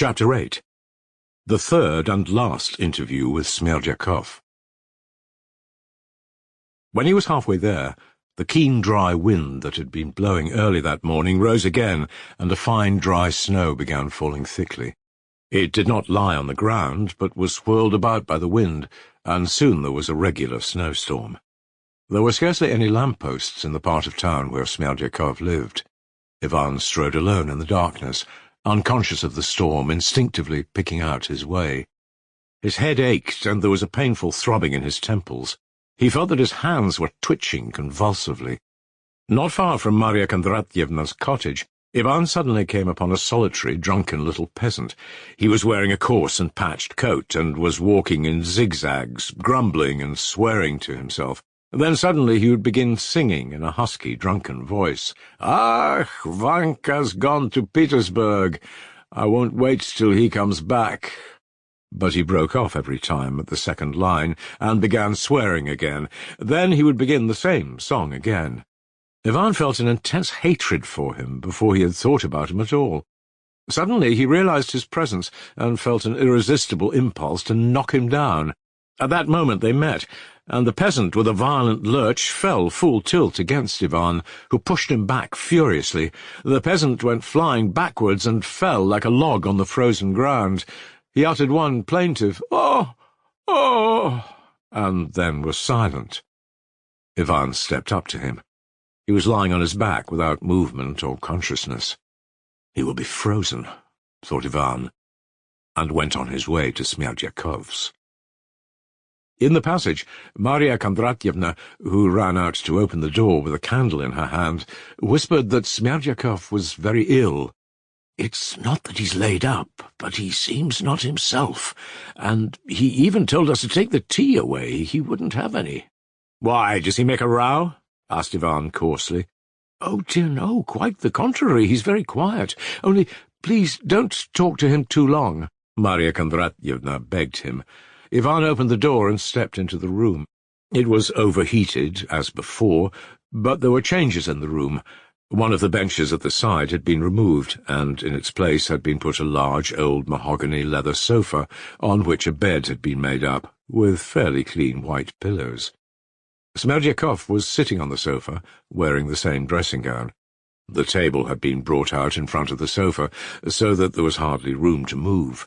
Chapter 8. The third and last interview with Smerdyakov. When he was halfway there, the keen dry wind that had been blowing early that morning rose again, and a fine dry snow began falling thickly. It did not lie on the ground, but was swirled about by the wind, and soon there was a regular snowstorm. There were scarcely any lampposts in the part of town where Smerdyakov lived. Ivan strode alone in the darkness, unconscious of the storm, instinctively picking out his way. His head ached, and there was a painful throbbing in his temples. He felt that his hands were twitching convulsively. Not far from Marya Kondratyevna's cottage, Ivan suddenly came upon a solitary, drunken little peasant. He was wearing a coarse and patched coat, and was walking in zigzags, grumbling and swearing to himself. Then suddenly he would begin singing in a husky, drunken voice. "Ah, Vanka's gone to Petersburg. I won't wait till he comes back." But he broke off every time at the second line, and began swearing again. Then he would begin the same song again. Ivan felt an intense hatred for him before he had thought about him at all. Suddenly he realized his presence, and felt an irresistible impulse to knock him down. At that moment they met, and the peasant, with a violent lurch, fell full tilt against Ivan, who pushed him back furiously. The peasant went flying backwards and fell like a log on the frozen ground. He uttered one plaintive, "Oh! Oh!" and then was silent. Ivan stepped up to him. He was lying on his back without movement or consciousness. He will be frozen, thought Ivan, and went on his way to Smerdyakov's. In the passage, Marya Kondratyevna, who ran out to open the door with a candle in her hand, whispered that Smerdyakov was very ill. "It's not that he's laid up, but he seems not himself, and he even told us to take the tea away. He wouldn't have any." "Why, does he make a row?" asked Ivan coarsely. "Oh, dear, no, quite the contrary. He's very quiet. Only, please, don't talk to him too long," Marya Kondratyevna begged him. Ivan opened the door and stepped into the room. It was overheated, as before, but there were changes in the room. One of the benches at the side had been removed, and in its place had been put a large old mahogany leather sofa, on which a bed had been made up, with fairly clean white pillows. Smerdyakov was sitting on the sofa, wearing the same dressing-gown. The table had been brought out in front of the sofa, so that there was hardly room to move.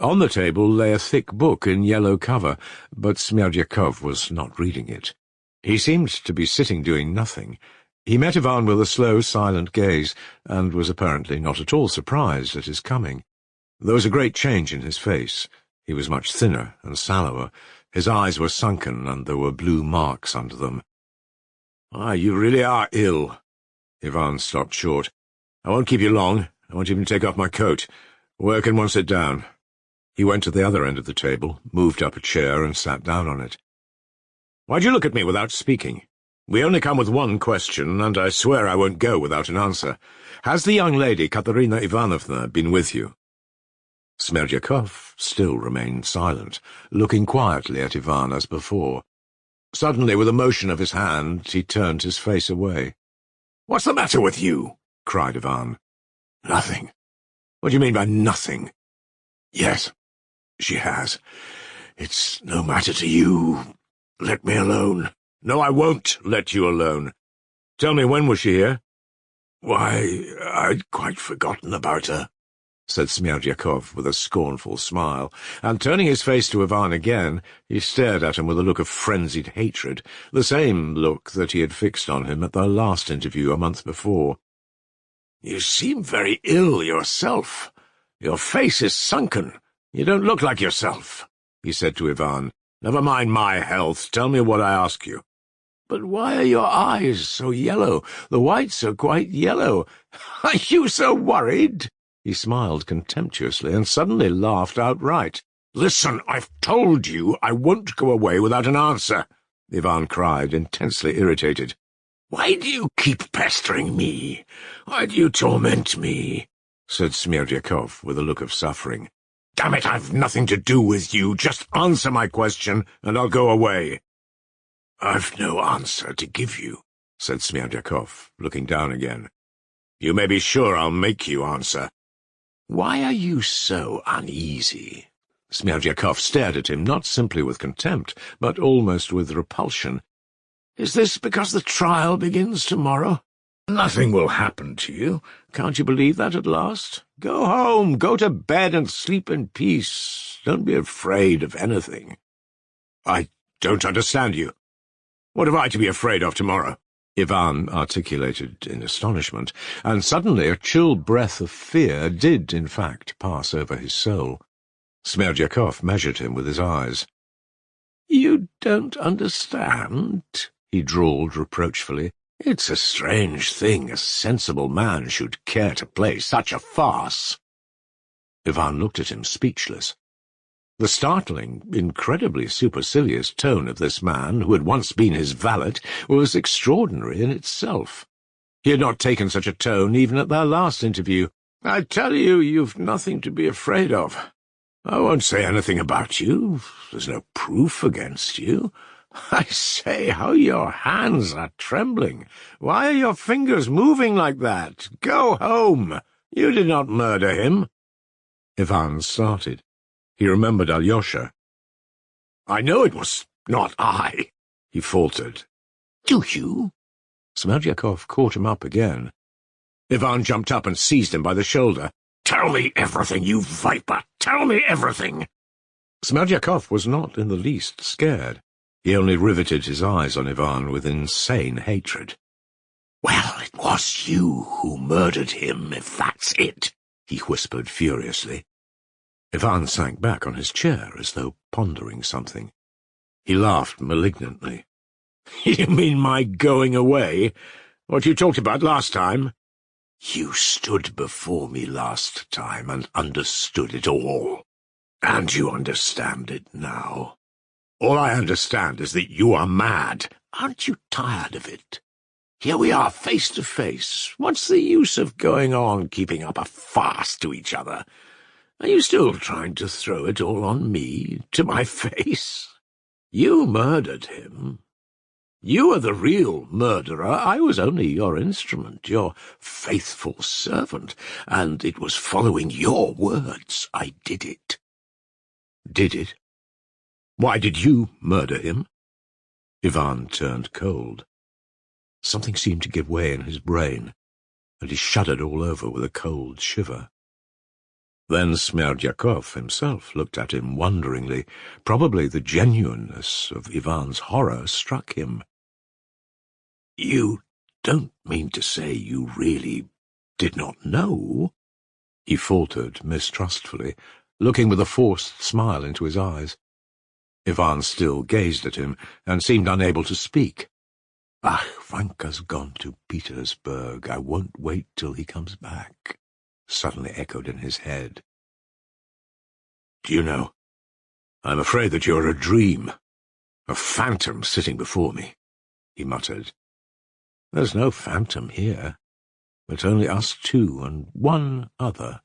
On the table lay a thick book in yellow cover, but Smerdyakov was not reading it. He seemed to be sitting doing nothing. He met Ivan with a slow, silent gaze, and was apparently not at all surprised at his coming. There was a great change in his face. He was much thinner and sallower. His eyes were sunken, and there were blue marks under them. "Ah, you really are ill." Ivan stopped short. "I won't keep you long. I won't even take off my coat. Where can one sit down?" He went to the other end of the table, moved up a chair, and sat down on it. "Why do you look at me without speaking? We only come with one question, and I swear I won't go without an answer. Has the young lady, Katerina Ivanovna, been with you?" Smerdyakov still remained silent, looking quietly at Ivan as before. Suddenly, with a motion of his hand, he turned his face away. "What's the matter with you?" cried Ivan. "Nothing." "What do you mean by nothing?" "Yes, she has. It's no matter to you. Let me alone." "No, I won't let you alone. Tell me, when was she here?" "Why, I'd quite forgotten about her," said Smerdyakov with a scornful smile, and turning his face to Ivan again, he stared at him with a look of frenzied hatred, the same look that he had fixed on him at their last interview a month before. "You seem very ill yourself. Your face is sunken. You don't look like yourself," he said to Ivan. "Never mind my health. Tell me what I ask you." "But why are your eyes so yellow? The whites are quite yellow. Are you so worried?" He smiled contemptuously and suddenly laughed outright. "Listen, I've told you I won't go away without an answer," Ivan cried, intensely irritated. "Why do you keep pestering me? Why do you torment me?" said Smerdyakov with a look of suffering. "Damn it, I've nothing to do with you. Just answer my question, and I'll go away." "I've no answer to give you," said Smerdyakov, looking down again. "You may be sure I'll make you answer." Why are you so uneasy? Smerdyakov stared at him, not simply with contempt, but almost with repulsion. Is this because the trial begins tomorrow? Nothing will happen to you. Can't you believe that at last? Go home, go to bed and sleep in peace. Don't be afraid of anything. I don't understand you. What have I to be afraid of tomorrow? Ivan articulated in astonishment, and suddenly a chill breath of fear did, in fact, pass over his soul. Smerdyakov measured him with his eyes. You don't understand, he drawled reproachfully. It's a strange thing a sensible man should care to play such a farce. Ivan looked at him, speechless. The startling, incredibly supercilious tone of this man, who had once been his valet, was extraordinary in itself. He had not taken such a tone even at their last interview. I tell you, you've nothing to be afraid of. I won't say anything about you. There's no proof against you. I say, how your hands are trembling. Why are your fingers moving like that? Go home. You did not murder him. Ivan started. He remembered Alyosha. I know it was not I, he faltered. Do you? Smerdyakov caught him up again. Ivan jumped up and seized him by the shoulder. Tell me everything, you viper! Tell me everything! Smerdyakov was not in the least scared. He only riveted his eyes on Ivan with insane hatred. Well, it was you who murdered him, if that's it, he whispered furiously. Ivan sank back on his chair as though pondering something. He laughed malignantly. You mean my going away? What you talked about last time? You stood before me last time and understood it all. And you understand it now. All I understand is that you are mad. Aren't you tired of it? Here we are, face to face. What's the use of going on keeping up a farce to each other? Are you still trying to throw it all on me, to my face? You murdered him. You are the real murderer. I was only your instrument, your faithful servant, and it was following your words I did it. Did it? Why did you murder him? Ivan turned cold. Something seemed to give way in his brain, and he shuddered all over with a cold shiver. Then Smerdyakov himself looked at him wonderingly. Probably the genuineness of Ivan's horror struck him. You don't mean to say you really did not know? He faltered mistrustfully, looking with a forced smile into his eyes. Ivan still gazed at him, and seemed unable to speak. Ah, Vanka's gone to Petersburg. I won't wait till he comes back, suddenly echoed in his head. Do you know, I'm afraid that you're a dream, a phantom sitting before me, he muttered. There's no phantom here, but only us two and one other.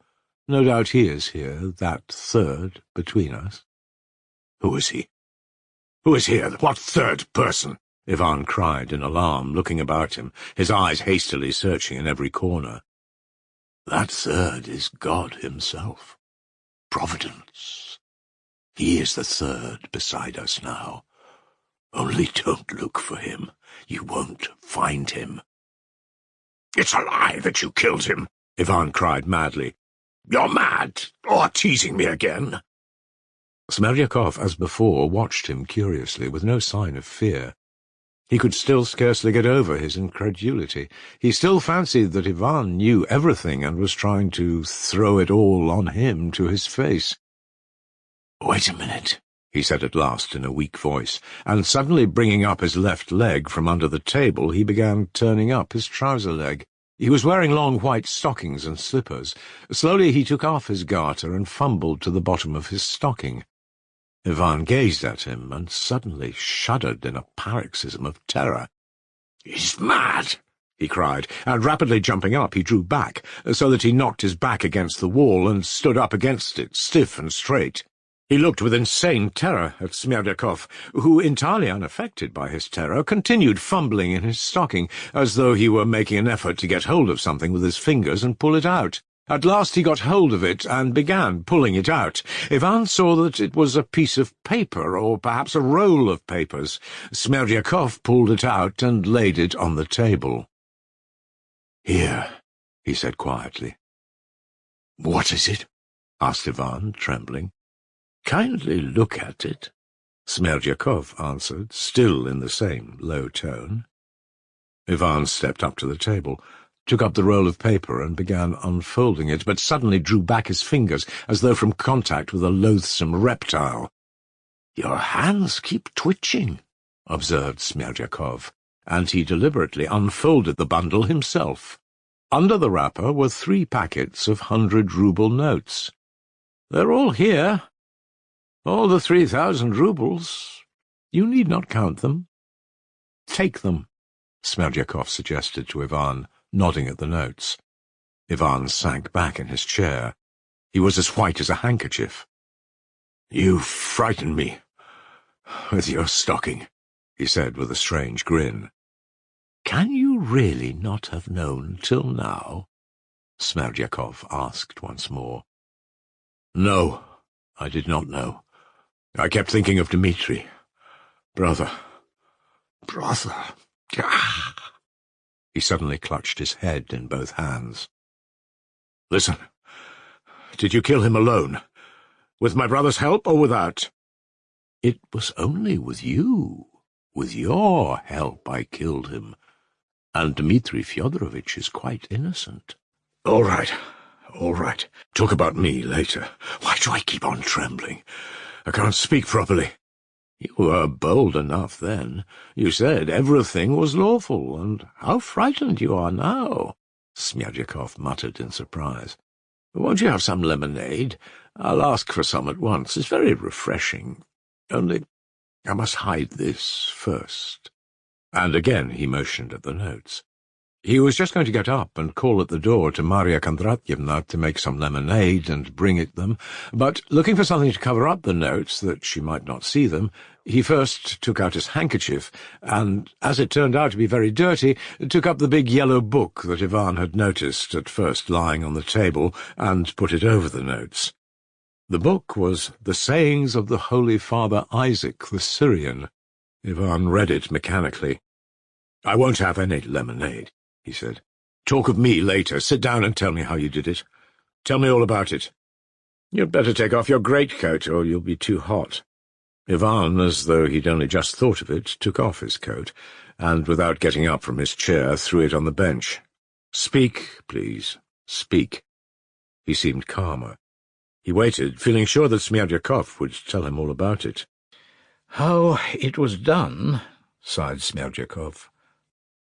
No doubt he is here, that third between us. Who is he? Who is here? What third person? Ivan cried in alarm, looking about him, his eyes hastily searching in every corner. That third is God himself. Providence. He is the third beside us now. Only don't look for him. You won't find him. It's a lie that you killed him, Ivan cried madly. You're mad, or teasing me again. Smerdyakov, as before, watched him curiously, with no sign of fear. He could still scarcely get over his incredulity. He still fancied that Ivan knew everything and was trying to throw it all on him to his face. Wait a minute, he said at last in a weak voice, and suddenly bringing up his left leg from under the table, he began turning up his trouser leg. He was wearing long white stockings and slippers. Slowly he took off his garter and fumbled to the bottom of his stocking. Ivan gazed at him and suddenly shuddered in a paroxysm of terror. He's mad, he cried, and rapidly jumping up he drew back, so that he knocked his back against the wall and stood up against it, stiff and straight. He looked with insane terror at Smerdyakov, who, entirely unaffected by his terror, continued fumbling in his stocking, as though he were making an effort to get hold of something with his fingers and pull it out. At last he got hold of it and began pulling it out. Ivan saw that it was a piece of paper, or perhaps a roll of papers. Smerdyakov pulled it out and laid it on the table. "Here," he said quietly. "What is it?" asked Ivan, trembling. "Kindly look at it," Smerdyakov answered, still in the same low tone. Ivan stepped up to the table, took up the roll of paper and began unfolding it, but suddenly drew back his fingers as though from contact with a loathsome reptile. "Your hands keep twitching," observed Smerdyakov, and he deliberately unfolded the bundle himself. Under the wrapper were 3 packets of 100-ruble notes. "They're all here. All the 3,000 rubles. You need not count them." "Take them," Smerdyakov suggested to Ivan, nodding at the notes. Ivan sank back in his chair. He was as white as a handkerchief. "You frighten me with your stocking," he said with a strange grin. "Can you really not have known till now?" Smerdyakov asked once more. "No, I did not know. I kept thinking of Dmitri. Brother. He suddenly clutched his head in both hands. "Listen, did you kill him alone? With my brother's help or without?" "It was only with you. With your help I killed him. And Dmitri Fyodorovitch is quite innocent." All right. Talk about me later. Why do I keep on trembling? I can't speak properly." "You were bold enough then. You said everything was lawful, and how frightened you are now," Smerdyakov muttered in surprise. "Won't you have some lemonade? I'll ask for some at once. It's very refreshing. Only I must hide this first." And again he motioned at the notes. He was just going to get up and call at the door to Marya Kondratyevna to make some lemonade and bring it them, but looking for something to cover up the notes that she might not see them, he first took out his handkerchief and, as it turned out to be very dirty, took up the big yellow book that Ivan had noticed at first lying on the table and put it over the notes. The book was The Sayings of the Holy Father Isaac the Syrian. Ivan read it mechanically. "I won't have any lemonade," he said. "Talk of me later. Sit down and tell me how you did it. Tell me all about it. You'd better take off your greatcoat, or you'll be too hot." Ivan, as though he'd only just thought of it, took off his coat, and without getting up from his chair, threw it on the bench. "Speak, please. Speak." He seemed calmer. He waited, feeling sure that Smerdyakov would tell him all about it. "How it was done," sighed Smerdyakov.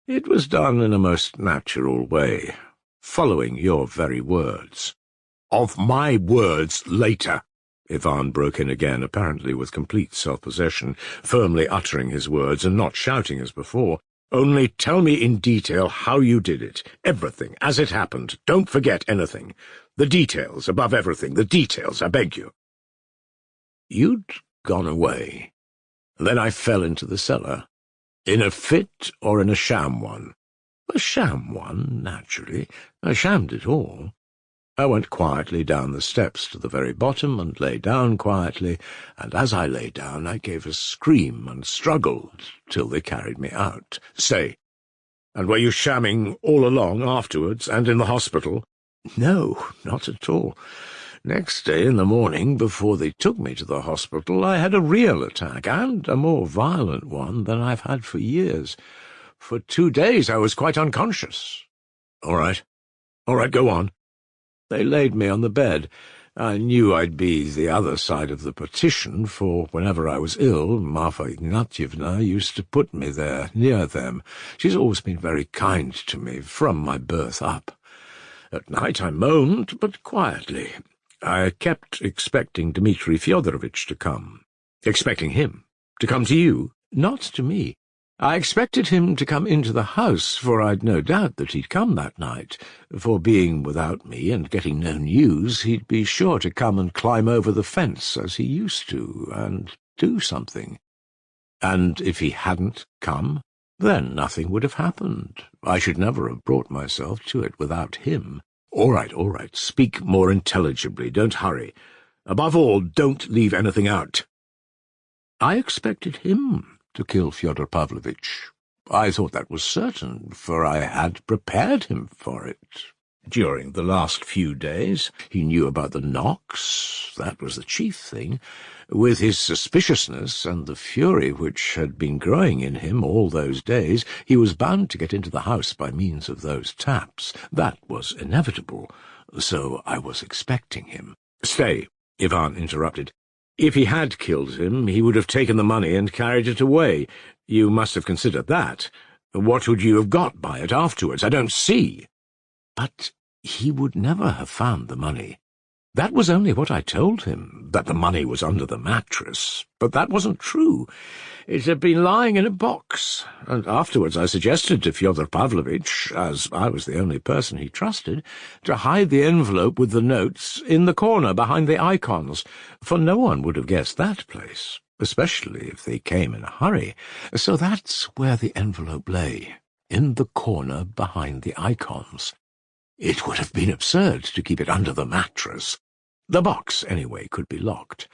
"It was done in a most natural way, following your very words." "Of my words later," Ivan broke in again, apparently with complete self-possession, firmly uttering his words and not shouting as before. "Only tell me in detail how you did it. Everything, as it happened. Don't forget anything. The details, above everything. The details, I beg you." "You'd gone away. Then I fell into the cellar. In a fit or in a sham one?" "A sham one, naturally. I shammed it all. I went quietly down the steps to the very bottom and lay down quietly, and as I lay down I gave a scream and struggled till they carried me out." "Say, and were you shamming all along afterwards and in the hospital?" "No, not at all. Next day in the morning, before they took me to the hospital, I had a real attack, and a more violent one than I've had for years. For 2 days I was quite unconscious." All right, go on." "They laid me on the bed. I knew I'd be the other side of the partition, for whenever I was ill, Marfa Ignatyevna used to put me there, near them. She's always been very kind to me, from my birth up. At night I moaned, but quietly. I kept expecting Dmitri Fyodorovitch to come." "Expecting him? To come to you?" "Not to me. I expected him to come into the house, for I'd no doubt that he'd come that night, for being without me and getting no news, he'd be sure to come and climb over the fence as he used to, and do something. And if he hadn't come, then nothing would have happened. I should never have brought myself to it without him. All right. Speak more intelligibly. Don't hurry. Above all, don't leave anything out. I expected him to kill Fyodor Pavlovitch. I thought that was certain, for I had prepared him for it. During the last few days, he knew about the knocks. That was the chief thing. With his suspiciousness and the fury which had been growing in him all those days, he was bound to get into the house by means of those taps. That was inevitable, so I was expecting him. Stay, Ivan interrupted. If he had killed him, he would have taken the money and carried it away. You must have considered that. What would you have got by it afterwards? I don't see. But he would never have found the money. That was only what I told him, that the money was under the mattress. But that wasn't true. It had been lying in a box, and afterwards I suggested to Fyodor Pavlovitch, as I was the only person he trusted, to hide the envelope with the notes in the corner behind the icons, for no one would have guessed that place, especially if they came in a hurry. So that's where the envelope lay, in the corner behind the icons. It would have been absurd to keep it under the mattress. The box, anyway, could be locked.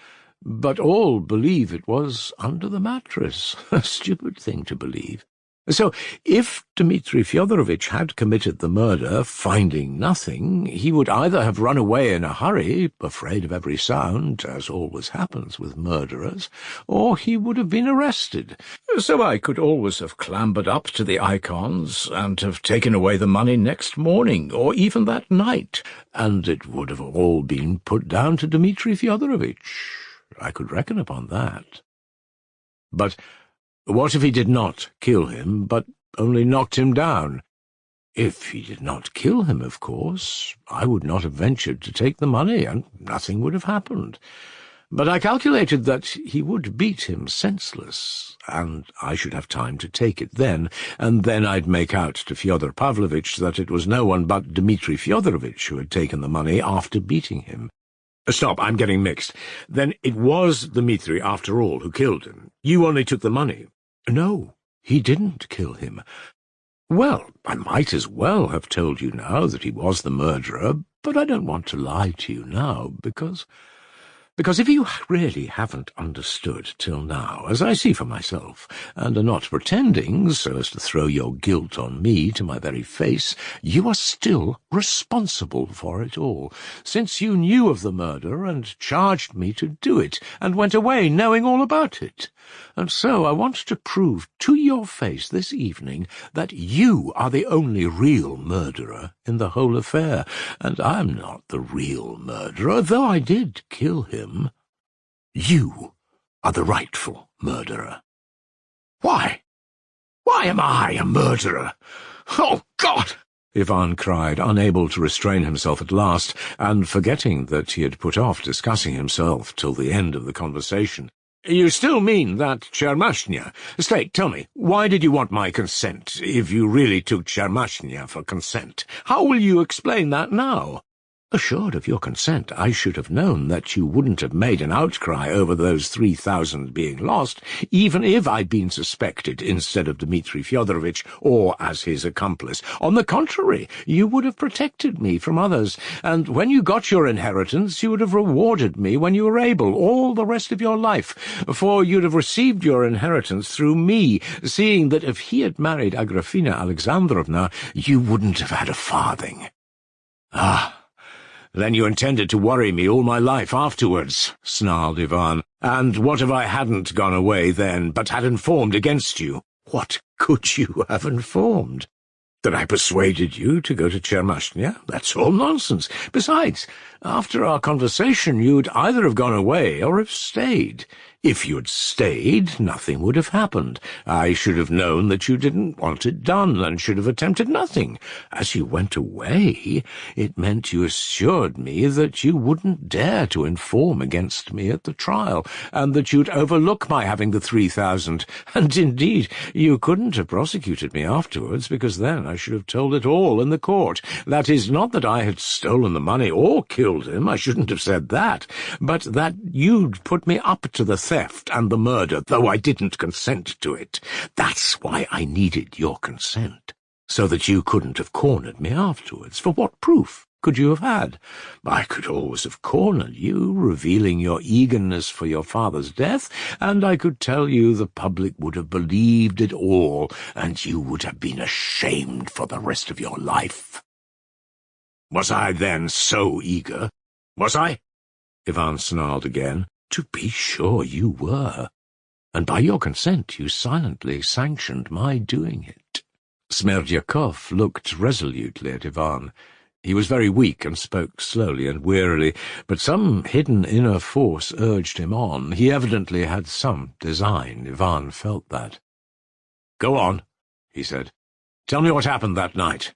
But all believe it was under the mattress. A stupid thing to believe. So, if Dmitri Fyodorovitch had committed the murder, finding nothing, he would either have run away in a hurry, afraid of every sound, as always happens with murderers, or he would have been arrested. So I could always have clambered up to the icons and have taken away the money next morning, or even that night, and it would have all been put down to Dmitri Fyodorovitch. I could reckon upon that. But what if he did not kill him, but only knocked him down? If he did not kill him, of course, I would not have ventured to take the money, and nothing would have happened. But I calculated that he would beat him senseless, and I should have time to take it then, and then I'd make out to Fyodor Pavlovitch that it was no one but Dmitri Fyodorovitch who had taken the money after beating him. Stop, I'm getting mixed. Then it was Dmitri, after all, who killed him. You only took the money. No, he didn't kill him. Well, I might as well have told you now that he was the murderer, but I don't want to lie to you now, because if you really haven't understood till now, as I see for myself, and are not pretending so as to throw your guilt on me to my very face, you are still responsible for it all, since you knew of the murder and charged me to do it, and went away knowing all about it. And so I want to prove to your face this evening that you are the only real murderer in the whole affair, and I'm not the real murderer, though I did kill him. You are the rightful murderer. Why? Why am I a murderer? Oh, God! Ivan cried, unable to restrain himself at last, and forgetting that he had put off discussing himself till the end of the conversation. You still mean that Tchermashnya? Stay, tell me, why did you want my consent, if you really took Tchermashnya for consent? How will you explain that now? Assured of your consent, I should have known that you wouldn't have made an outcry over those 3,000 being lost, even if I'd been suspected instead of Dmitri Fyodorovitch, or as his accomplice. On the contrary, you would have protected me from others, and when you got your inheritance, you would have rewarded me when you were able, all the rest of your life, for you'd have received your inheritance through me, seeing that if he had married Agrafena Alexandrovna, you wouldn't have had a farthing. Ah! Then you intended to worry me all my life afterwards, snarled Ivan. And what if I hadn't gone away then, but had informed against you? What could you have informed? That I persuaded you to go to Tchermashnya? That's all nonsense. Besides, after our conversation, you'd either have gone away or have stayed. If you'd stayed, nothing would have happened. I should have known that you didn't want it done, and should have attempted nothing. As you went away, it meant you assured me that you wouldn't dare to inform against me at the trial, and that you'd overlook my having the 3,000. And indeed, you couldn't have prosecuted me afterwards, because then I should have told it all in the court. That is, not that I had stolen the money or killed him, I shouldn't have said that, but that you'd put me up to the theft and the murder, though I didn't consent to it. That's why I needed your consent, so that you couldn't have cornered me afterwards. For what proof? could you have had? I could always have cornered you, revealing your eagerness for your father's death, and I could tell you the public would have believed it all, and you would have been ashamed for the rest of your life. Was I then so eager? Was I? Ivan snarled again. To be sure you were. And by your consent you silently sanctioned my doing it. Smerdyakov looked resolutely at Ivan. He was very weak and spoke slowly and wearily, but some hidden inner force urged him on. He evidently had some design. Ivan felt that. "Go on," he said. "Tell me what happened that night."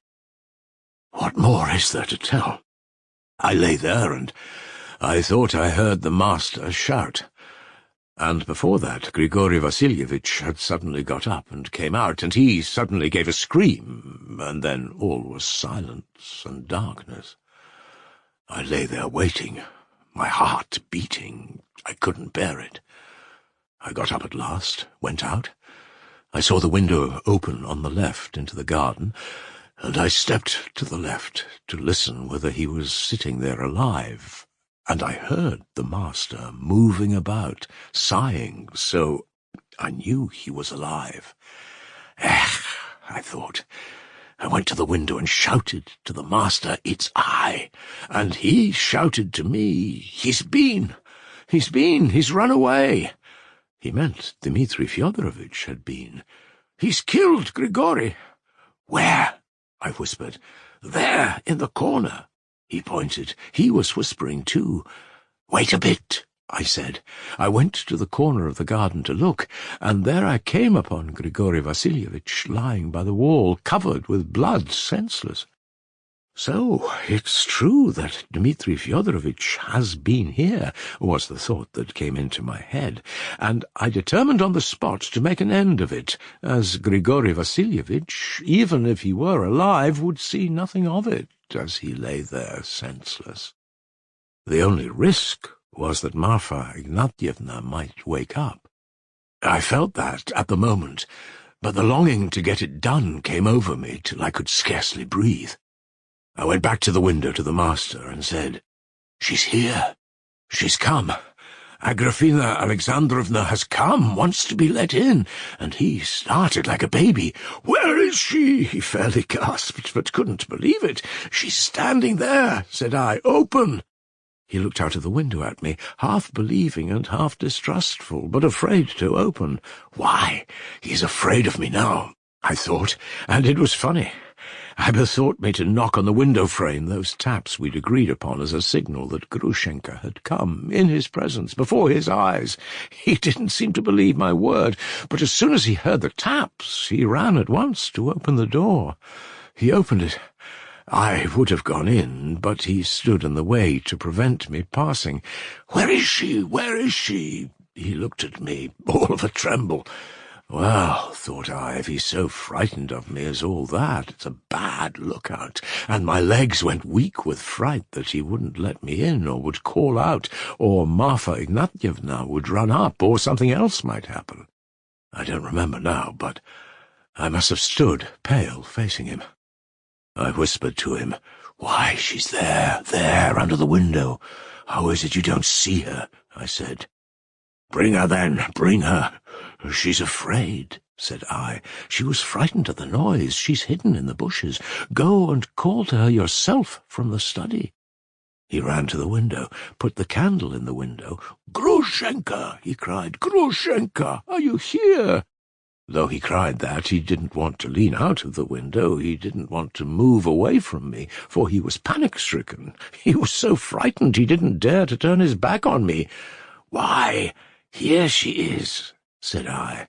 "What more is there to tell? I lay there, and I thought I heard the master shout. And before that, Grigory Vasilievich had suddenly got up and came out, and he suddenly gave a scream, and then all was silence and darkness. I lay there waiting, my heart beating. I couldn't bear it. I got up at last, went out. I saw the window open on the left into the garden, and I stepped to the left to listen whether he was sitting there alive. And I heard the master moving about, sighing, so I knew he was alive. I thought. I went to the window and shouted to the master, 'It's I!' And he shouted to me, 'He's run away!' He meant Dmitri Fyodorovitch had been. 'He's killed Grigory!' 'Where?' I whispered. 'There, in the corner.' He pointed. He was whispering too. 'Wait a bit,' I said. I went to the corner of the garden to look, and there I came upon Grigory Vasilievich lying by the wall, covered with blood, senseless. So it's true that Dmitri Fyodorovitch has been here, was the thought that came into my head, and I determined on the spot to make an end of it, as Grigory Vasilievich, even if he were alive, would see nothing of it, as he lay there senseless. The only risk was that Marfa Ignatyevna might wake up. I felt that at the moment, but the longing to get it done came over me till I could scarcely breathe. I went back to the window to the master and said, "She's here. She's come. Agrafena Alexandrovna has come, wants to be let in," and he started like a baby. "Where is she?" he fairly gasped, but couldn't believe it. "She's standing there," said I. "Open." He looked out of the window at me, half believing and half distrustful, but afraid to open. Why, he's afraid of me now, I thought, and it was funny. I bethought me to knock on the window frame, those taps we'd agreed upon as a signal that Grushenka had come, in his presence, before his eyes. He didn't seem to believe my word, but as soon as he heard the taps, he ran at once to open the door. He opened it. I would have gone in, but he stood in the way to prevent me passing. "Where is she? Where is she?" He looked at me, all of a tremble. Well, thought I, if he's so frightened of me as all that, it's a bad lookout, and my legs went weak with fright that he wouldn't let me in, or would call out, or Marfa Ignatyevna would run up, or something else might happen. I don't remember now, but I must have stood, pale, facing him. I whispered to him, "Why, she's there, under the window. How is it you don't see her?" I said. "Bring her, then, bring her. She's afraid," said I. "She was frightened at the noise. She's hidden in the bushes. Go and call to her yourself from the study." He ran to the window, put the candle in the window. "Grushenka!" he cried. "Grushenka, are you here?" Though he cried that, he didn't want to lean out of the window. He didn't want to move away from me, for he was panic-stricken. He was so frightened he didn't dare to turn his back on me. "Why, here she is," said I.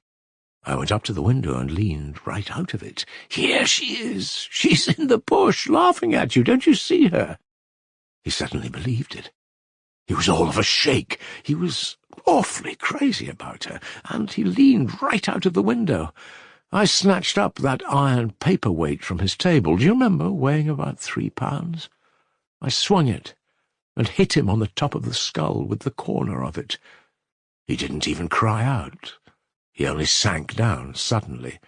I went up to the window and leaned right out of it. "Here she is. She's in the bush, laughing at you. Don't you see her?" He suddenly believed it. He was all of a shake. He was awfully crazy about her, and he leaned right out of the window. I snatched up that iron paperweight from his table. Do you remember, weighing about 3 pounds? I swung it and hit him on the top of the skull with the corner of it. He didn't even cry out. He only sank down suddenly,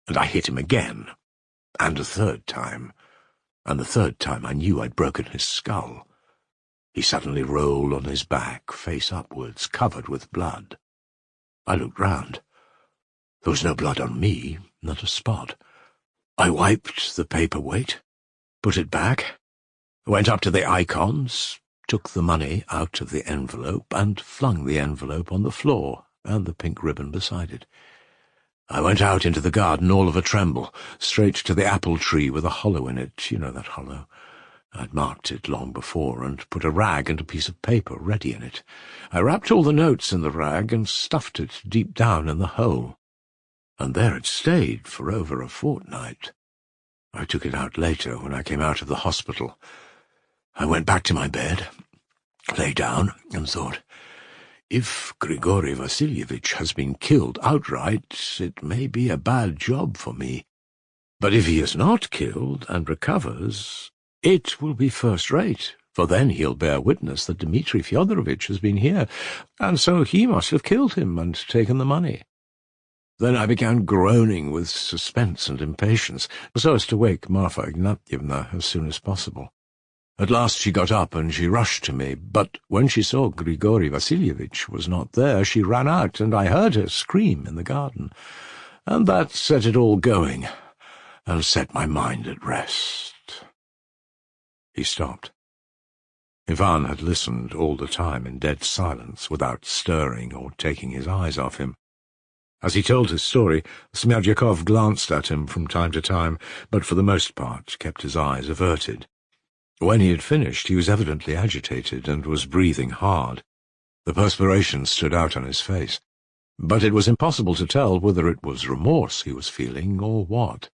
and I hit him again, and a third time. and the third time I knew I'd broken his skull. He suddenly rolled on his back, face upwards, covered with blood. I looked round. There was no blood on me, not a spot. I wiped the paperweight, put it back, went up to the icons, took the money out of the envelope, and flung the envelope on the floor and the pink ribbon beside it. I went out into the garden all of a tremble, straight to the apple tree with a hollow in it. You know that hollow. I'd marked it long before and put a rag and a piece of paper ready in it. I wrapped all the notes in the rag and stuffed it deep down in the hole. And there it stayed for over a fortnight. I took it out later when I came out of the hospital. I went back to my bed, lay down, and thought, if Grigory Vasilievich has been killed outright, it may be a bad job for me. But if he is not killed and recovers, it will be first-rate, for then he'll bear witness that Dmitri Fyodorovitch has been here, and so he must have killed him and taken the money. Then I began groaning with suspense and impatience, so as to wake Marfa Ignatyevna as soon as possible. At last she got up and she rushed to me, but when she saw Grigory Vasilievich was not there, she ran out, and I heard her scream in the garden, and that set it all going, and set my mind at rest. He stopped. Ivan had listened all the time in dead silence, without stirring or taking his eyes off him. As he told his story, Smerdyakov glanced at him from time to time, but for the most part kept his eyes averted. When he had finished, he was evidently agitated and was breathing hard. The perspiration stood out on his face, but it was impossible to tell whether it was remorse he was feeling or what.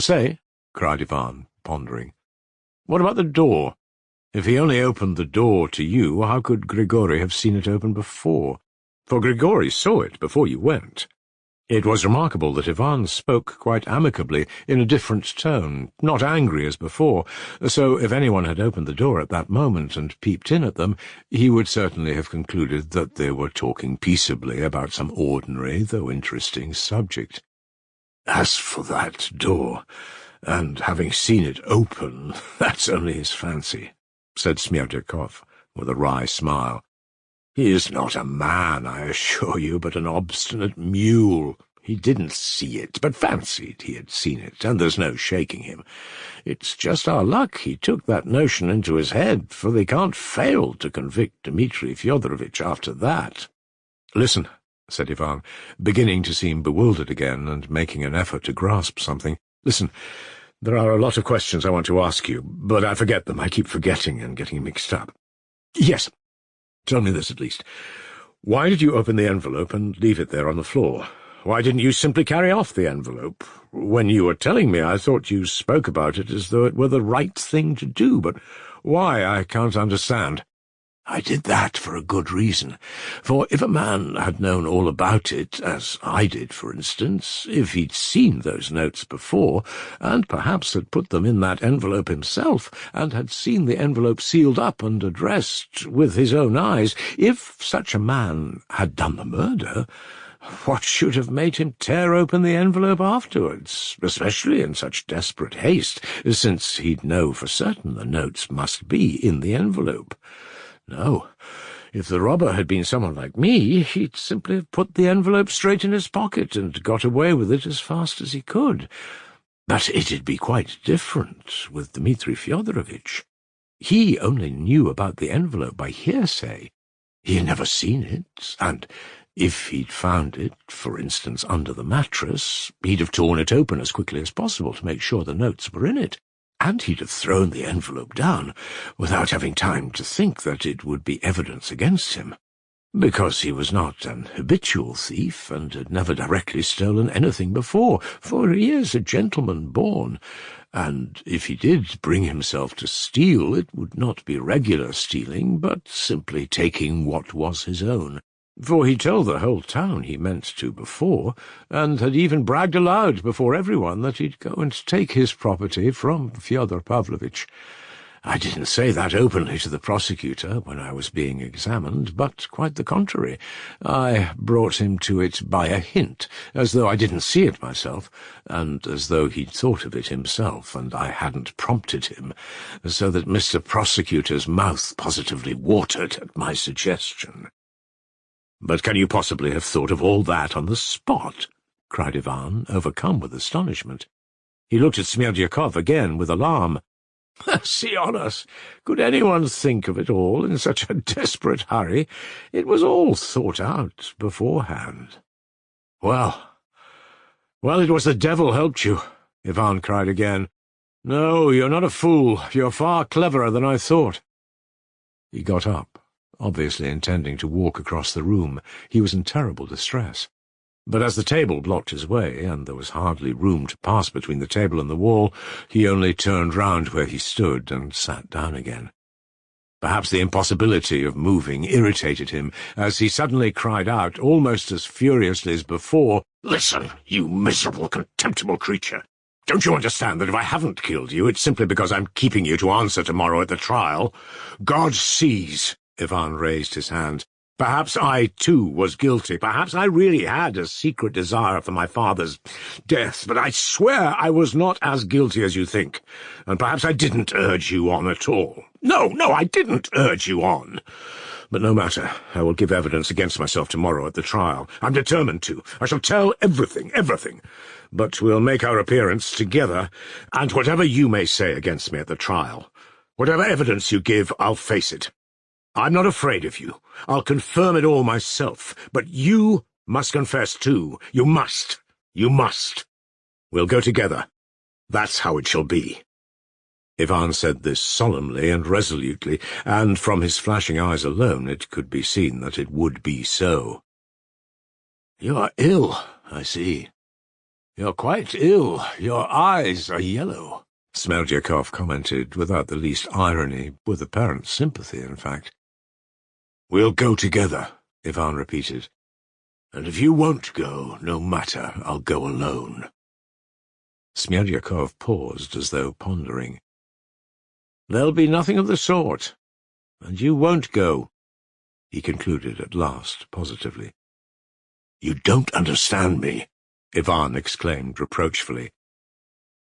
"Say," cried Ivan, pondering, "what about the door? If he only opened the door to you, how could Grigory have seen it open before? For Grigory saw it before you went." It was remarkable that Ivan spoke quite amicably, in a different tone, not angry as before, so if anyone had opened the door at that moment and peeped in at them, he would certainly have concluded that they were talking peaceably about some ordinary, though interesting, subject. "As for that door, and having seen it open, that's only his fancy," said Smerdyakov, with a wry smile. "He is not a man, I assure you, but an obstinate mule. He didn't see it, but fancied he had seen it, and there's no shaking him. It's just our luck he took that notion into his head, for they can't fail to convict Dmitri Fyodorovitch after that." "Listen," said Ivan, beginning to seem bewildered again and making an effort to grasp something. "Listen, there are a lot of questions I want to ask you, but I forget them. I keep forgetting and getting mixed up. Yes. Tell me this, at least. Why did you open the envelope and leave it there on the floor? Why didn't you simply carry off the envelope? When you were telling me, I thought you spoke about it as though it were the right thing to do, but why, I can't understand." "I did that for a good reason. For if a man had known all about it, as I did, for instance, if he'd seen those notes before, and perhaps had put them in that envelope himself, and had seen the envelope sealed up and addressed with his own eyes, if such a man had done the murder, what should have made him tear open the envelope afterwards, especially in such desperate haste, since he'd know for certain the notes must be in the envelope? No, if the robber had been someone like me, he'd simply have put the envelope straight in his pocket and got away with it as fast as he could. But it'd be quite different with Dmitri Fyodorovitch. He only knew about the envelope by hearsay. He had never seen it, and if he'd found it, for instance, under the mattress, he'd have torn it open as quickly as possible to make sure the notes were in it. And he'd have thrown the envelope down, without having time to think that it would be evidence against him, because he was not an habitual thief, and had never directly stolen anything before, for he is a gentleman born, and if he did bring himself to steal, it would not be regular stealing, but simply taking what was his own. For he told the whole town he meant to before, and had even bragged aloud before everyone that he'd go and take his property from Fyodor Pavlovitch. I didn't say that openly to the prosecutor when I was being examined, but quite the contrary. I brought him to it by a hint, as though I didn't see it myself, and as though he'd thought of it himself, and I hadn't prompted him, so that Mr. Prosecutor's mouth positively watered at my suggestion. "But can you possibly have thought of all that on the spot?" cried Ivan, overcome with astonishment. He looked at Smerdyakov again with alarm. "Mercy on us! Could anyone think of it all in such a desperate hurry? It was all thought out beforehand." Well, it was the devil helped you," Ivan cried again. "No, you're not a fool. You're far cleverer than I thought." He got up, obviously intending to walk across the room. He was in terrible distress. But as the table blocked his way, and there was hardly room to pass between the table and the wall, he only turned round where he stood and sat down again. Perhaps the impossibility of moving irritated him, as he suddenly cried out, almost as furiously as before, "Listen, you miserable, contemptible creature! Don't you understand that if I haven't killed you, it's simply because I'm keeping you to answer tomorrow at the trial? God sees." Ivan raised his hand. "Perhaps I, too, was guilty. Perhaps I really had a secret desire for my father's death, but I swear I was not as guilty as you think, and perhaps I didn't urge you on at all. No, I didn't urge you on. But no matter, I will give evidence against myself tomorrow at the trial. I'm determined to. I shall tell everything. But we'll make our appearance together, and whatever you may say against me at the trial, whatever evidence you give, I'll face it. I'm not afraid of you. I'll confirm it all myself. But you must confess, too. You must. We'll go together. That's how it shall be." Ivan said this solemnly and resolutely, and from his flashing eyes alone it could be seen that it would be so. "You are ill, I see. You're quite ill. Your eyes are yellow," Smerdyakov commented, without the least irony, with apparent sympathy, in fact. "We'll go together," Ivan repeated. "And if you won't go, no matter, I'll go alone." Smerdyakov paused as though pondering. "There'll be nothing of the sort. And you won't go," he concluded at last, positively. "You don't understand me," Ivan exclaimed reproachfully.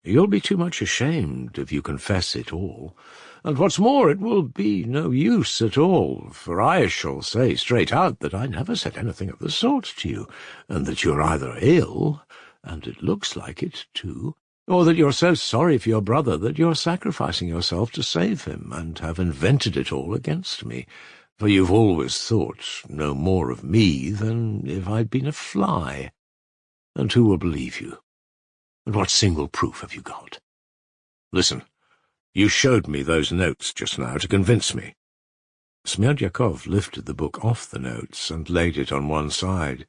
"You'll be too much ashamed if you confess it all. And what's more, it will be no use at all, for I shall say straight out that I never said anything of the sort to you, and that you're either ill, and it looks like it, too, or that you're so sorry for your brother that you're sacrificing yourself to save him, and have invented it all against me, for you've always thought no more of me than if I'd been a fly. And who will believe you? And what single proof have you got? Listen. You showed me those notes just now to convince me." Smerdyakov lifted the book off the notes and laid it on one side.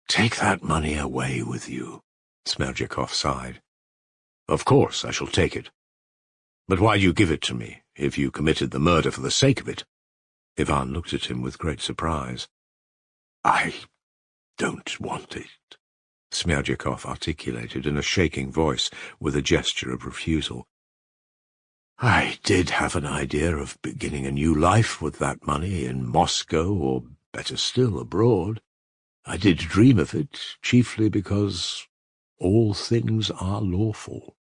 "Take that money away with you," Smerdyakov sighed. "Of course I shall take it. But why do you give it to me, if you committed the murder for the sake of it?" Ivan looked at him with great surprise. "I don't want it," Smerdyakov articulated in a shaking voice, with a gesture of refusal. "I did have an idea of beginning a new life with that money in Moscow, or, better still, abroad. I did dream of it, chiefly because all things are lawful.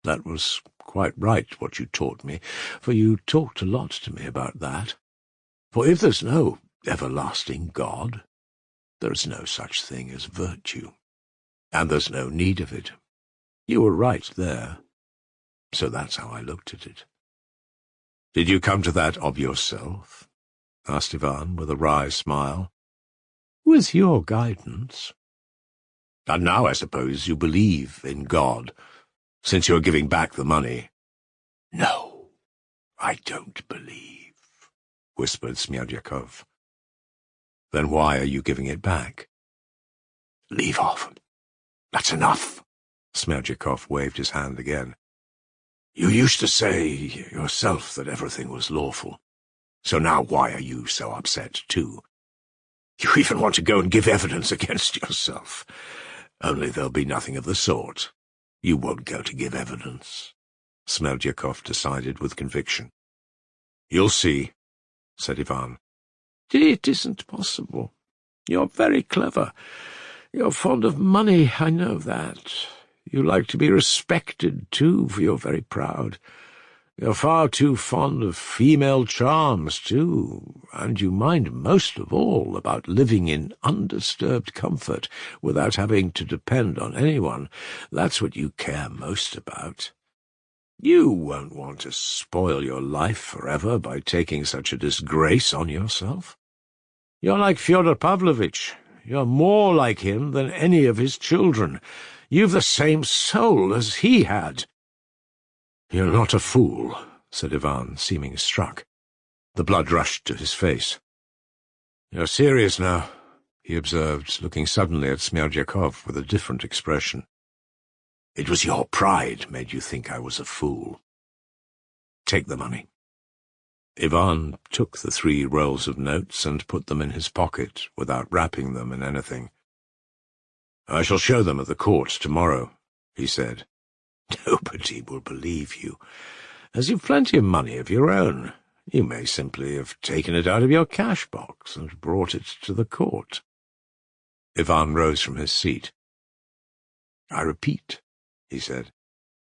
That was quite right what you taught me, for you talked a lot to me about that. For if there's no everlasting God, there's no such thing as virtue, and there's no need of it. You were right there. So that's how I looked at it." "Did you come to that of yourself?" asked Ivan, with a wry smile. "With your guidance." "And now, I suppose, you believe in God, since you're giving back the money." "No, I don't believe," whispered Smerdyakov. "Then why are you giving it back?" "Leave off. That's enough." Smerdyakov waved his hand again. "You used to say yourself that everything was lawful. So now why are you so upset, too? You even want to go and give evidence against yourself. Only there'll be nothing of the sort. You won't go to give evidence. Smerdyakov decided with conviction. "You'll see," said Ivan. "It isn't possible. You're very clever. You're fond of money, I know that. You like to be respected, too, for you're very proud. You're far too fond of female charms, too, and you mind most of all about living in undisturbed comfort without having to depend on anyone. That's what you care most about. You won't want to spoil your life forever by taking such a disgrace on yourself. You're like Fyodor Pavlovitch. You're more like him than any of his children. You've the same soul as he had." "You're not a fool," said Ivan, seeming struck. The blood rushed to his face. "You're serious now," he observed, looking suddenly at Smerdyakov with a different expression. "It was your pride made you think I was a fool. Take the money." Ivan took the 3 rolls of notes and put them in his pocket without wrapping them in anything. "I shall show them at the court tomorrow," he said. "Nobody will believe you, as you've plenty of money of your own. You may simply have taken it out of your cash box and brought it to the court." Ivan rose from his seat. "I repeat," he said,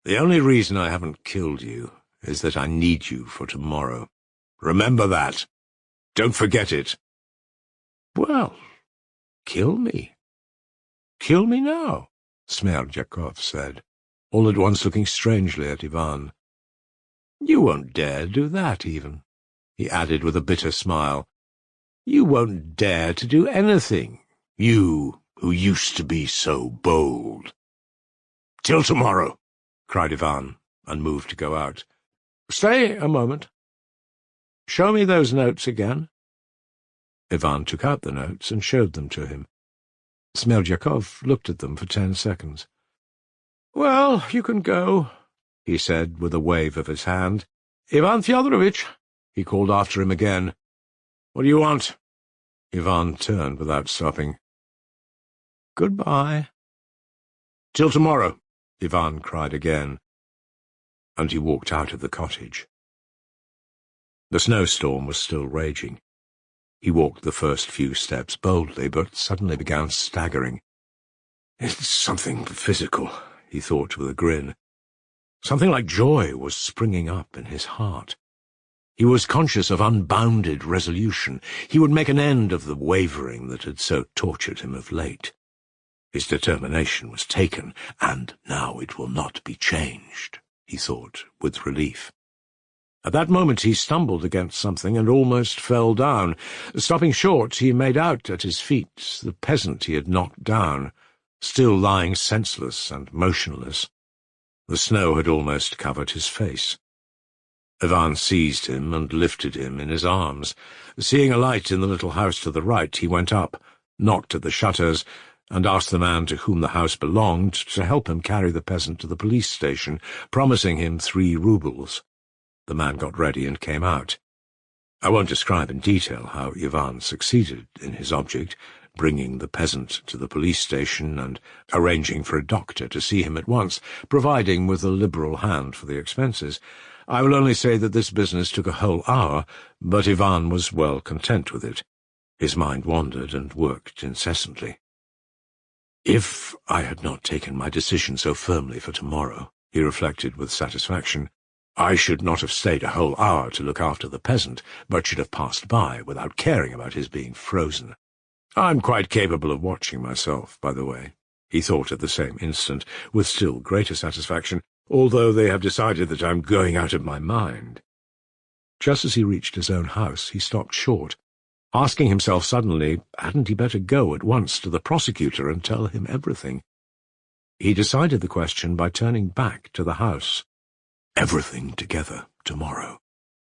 "the only reason I haven't killed you is that I need you for tomorrow. Remember that. Don't forget it." "Well, kill me. Kill me now," Smerdyakov said, all at once looking strangely at Ivan. "You won't dare do that, even," he added with a bitter smile. "You won't dare to do anything, you who used to be so bold." "Till tomorrow," cried Ivan, and moved to go out. "Stay a moment. Show me those notes again." Ivan took out the notes and showed them to him. Smerdyakov looked at them for 10 seconds. "Well, you can go," he said with a wave of his hand. "Ivan Fyodorovitch," he called after him again. "What do you want?" Ivan turned without stopping. "Goodbye." "Till tomorrow," Ivan cried again, and he walked out of the cottage. The snowstorm was still raging. He walked the first few steps boldly, but suddenly began staggering. "It's something physical," he thought with a grin. Something like joy was springing up in his heart. He was conscious of unbounded resolution. He would make an end of the wavering that had so tortured him of late. His determination was taken, and now it will not be changed, he thought with relief. At that moment he stumbled against something and almost fell down. Stopping short, he made out at his feet the peasant he had knocked down, still lying senseless and motionless. The snow had almost covered his face. Ivan seized him and lifted him in his arms. Seeing a light in the little house to the right, he went up, knocked at the shutters, and asked the man to whom the house belonged to help him carry the peasant to the police station, promising him 3 roubles. The man got ready and came out. I won't describe in detail how Ivan succeeded in his object, bringing the peasant to the police station and arranging for a doctor to see him at once, providing with a liberal hand for the expenses. I will only say that this business took a whole hour, but Ivan was well content with it. His mind wandered and worked incessantly. If I had not taken my decision so firmly for tomorrow, he reflected with satisfaction, I should not have stayed a whole hour to look after the peasant, but should have passed by without caring about his being frozen. I'm quite capable of watching myself, by the way, he thought at the same instant, with still greater satisfaction, although they have decided that I'm going out of my mind. Just as he reached his own house, he stopped short, asking himself suddenly, hadn't he better go at once to the prosecutor and tell him everything? He decided the question by turning back to the house. Everything together tomorrow,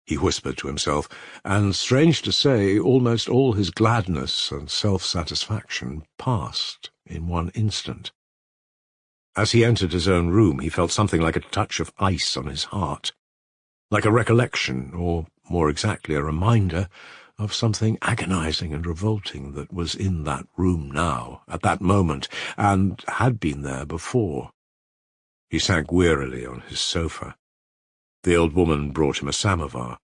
he whispered to himself, and, strange to say, almost all his gladness and self-satisfaction passed in one instant. As he entered his own room, he felt something like a touch of ice on his heart, like a recollection, or more exactly a reminder, of something agonizing and revolting that was in that room now, at that moment, and had been there before. He sank wearily on his sofa. The old woman brought him a samovar.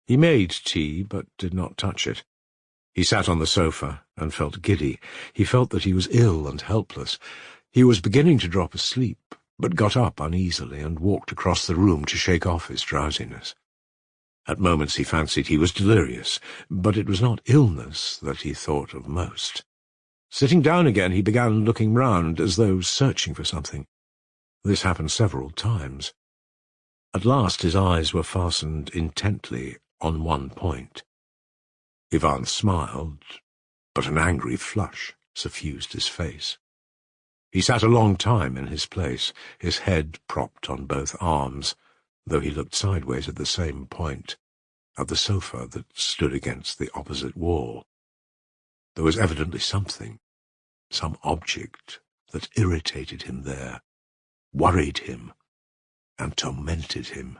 He made tea, but did not touch it. He sat on the sofa and felt giddy. He felt that he was ill and helpless. He was beginning to drop asleep, but got up uneasily and walked across the room to shake off his drowsiness. At moments he fancied he was delirious, but it was not illness that he thought of most. Sitting down again, he began looking round, as though searching for something. This happened several times. At last his eyes were fastened intently on one point. Ivan smiled, but an angry flush suffused his face. He sat a long time in his place, his head propped on both arms, though he looked sideways at the same point, at the sofa that stood against the opposite wall. There was evidently something, some object that irritated him there, worried him, and tormented him.